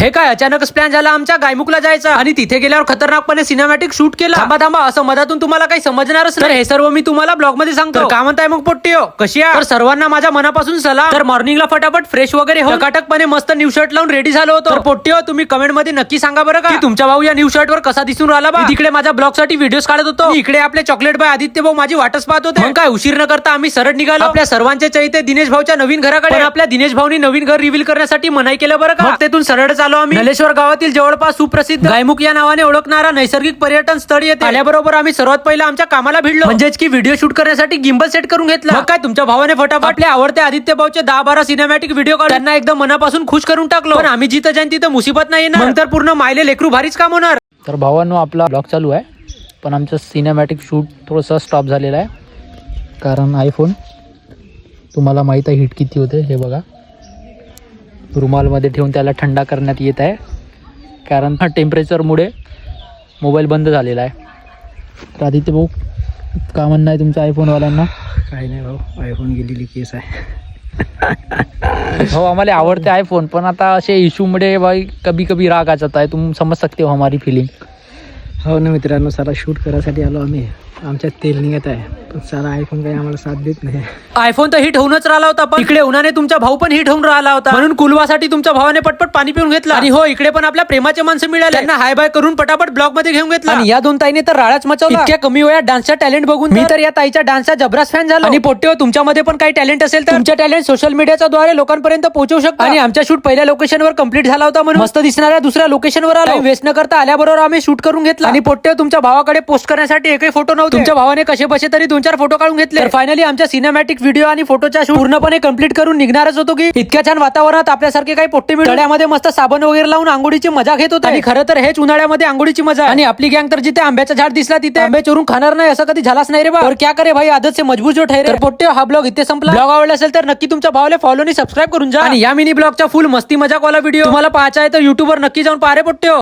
हे काय अचानकच प्लॅन झाला आमच्या गायमुखला जायचा आणि तिथे गेल्यावर खतरनाकपणे सिनेमॅटिक शूट केला. थांबा असं मधातून तुम्हाला काही समजणारच नाही. हे सर्व मी तुम्हाला ब्लॉग मध्ये सांगतो. काय म्हणताय मग पोट्टियो, कशी आहे? तर सर्वांना माझ्या मनापासून सलाम. तर मॉर्निंगला फटाफट फ्रेश वगैरे हो टकाटकपणे मस्त न्यू शर्ट लावून रेडी झालो होतो. तर पोट्टियो तुम्ही कमेंट मध्ये नक्की सांगा बरं का की तुमचा भाऊ या न्यू शर्ट वर कसा दिसून राहिला बा. तिकडे माझ्या ब्लॉग साठी व्हिडिओ काढत होतो. इकडे आपले चॉकलेट बाय आदित्य भाऊ माझी वाटच पाहत होते. मग काय उशीर न करता आम्ही सरळ निघालो आपल्या सर्वांचे चैते दिनेश भाऊच्या नवीन घराकडे. आपल्या दिनेश भाऊनी नवीन घर रिव्हील करण्यासाठी मनाई केलं बरं का. तेथून सरळ चालू आम्ही नलेश्वर गावातील जवळपास सुप्रसिद्ध गायमुख या नावाने ओळखणारा नैसर्गिक पर्यटन स्थळ येते. आल्याबरोबर आम्ही सर्वात पहिला आमच्या कामाला भिडलो म्हणजेच की व्हिडिओ शूट करण्यासाठी गिम्बल सेट करून घेतला. मग काय तुमच्या भावाने फटाफट आपल्या आवडते आदित्य भाऊचे 10-12 सिनेमॅटिक व्हिडिओ काढून त्यांना एकदम मनापासून खुश करून टाकलो. पण आम्ही जिथं जाईन तिथं मुसीबत नाही येणार. नंतर पूर्ण मायले लेकरू भारीच काम होणार. तर भावांनो आपला ब्लॉग चालू आहे पण आमचं सिनेमॅटिक शूट थोडंसं स्टॉप झालेलं आहे कारण आयफोन तुम्हाला माहीत आहे हीट किती होते. हे बघा रुमालमध्ये ठेवून त्याला थंडा करण्यात येत आहे कारण टेम्परेचरमुळे मोबाईल बंद झालेला आहे. तर आदित्य भाऊ का म्हणणं आहे तुमच्या आयफोनवाल्यांना? काही नाही भाऊ, आयफोन गेलेली केस आहे. हो आम्हाला आवडते आयफोन पण आता असे इश्यूमुळे भाई कभी कभी राग आ जाता है. तुम समझ सकते हो हमारी फीलिंग. हो ना मित्रांनो, सारा शूट करायसाठी आलो आम्ही. आमच्यात तेल निघत आहे पण सारा आयफोन काही आम्हाला साथ देत नाही. आयफोन तर हिट होऊनच राहिला होता पण इकडे उन्हाने तुमचा भाऊ पण हिट होऊन राहिला होता म्हणून कुलवासाठी तुमच्या भावाने पटपट पाणी पिऊन घेतला. आणि हो इकडे पण आपल्या प्रेमाचे माणसं मिळाले. त्यांना हाय बाय करून पटापट ब्लॉग मध्ये घेऊन घेतला. आणि या दोन ताईने तर राळाच मचवला. इतक्या कमी वयात डान्सचा टॅलेंट बघून मी तर या ताईच्या डान्सचा जबरास फॅन झालो. आणि पोट्टियो तुमच्यामध्ये पण काही टॅलेंट असेल तर तुमच्या टॅलेंट सोशल मीडियाच्या द्वारे लोकांपर्यंत पोहोचवू शकता. आणि आमचा शूट पहिल्या लोकेशनवर कंप्लीट झाला होता म्हणून मस्त दिसणाऱ्या दुसऱ्या लोकेशनवर आलो. वेस्ट न करता आल्याबरोबर आम्ही शूट करून घेतला. आणि पोट्टियो तुमच्या भावाकडे पोस्ट करण्यासाठी एकही फोटो नव्हते. तुमच्या भावाने कसे बसे तरी 2-4 फोटो काढून घेतले. तर फायनली आमच्या सिनेमॅटिक व्हिडिओ आणि फोटोच्या शूट पूर्णपणे कंप्लीट करून निघणारच होतो की इतक्या छान वातावरणात आपल्यासारखे काही पोट्टे मिळून तळ्यामध्ये मस्त साबण वगैरे लावून आंघोळीची मजा घेत होते. आणि खरं तर हेच उन्हाळ्यामध्ये आंघोळीची मजा. आणि आपली गँग तर जिथे आंब्याचा झाड दिसला तिथे आंबे चोरून खाणार नाही असं कधी झालाच नाही रे बा. और क्या करे भाई, आदत से मजबूर जो ठहरे. तर पोट्टे हा ब्लॉग इथे संपला. ब्लॉग आवडला असेल तर नक्की तुमच्या भावाला फॉलो आणि सबस्क्राईब करून जा. आणि या मिनी ब्लॉगचा फुल मस्ती मजाक वाला व्हिडिओ तुम्हाला पाहायचा आहे तर युट्यूबवर नक्की जाऊन पहा रे पोट्टे.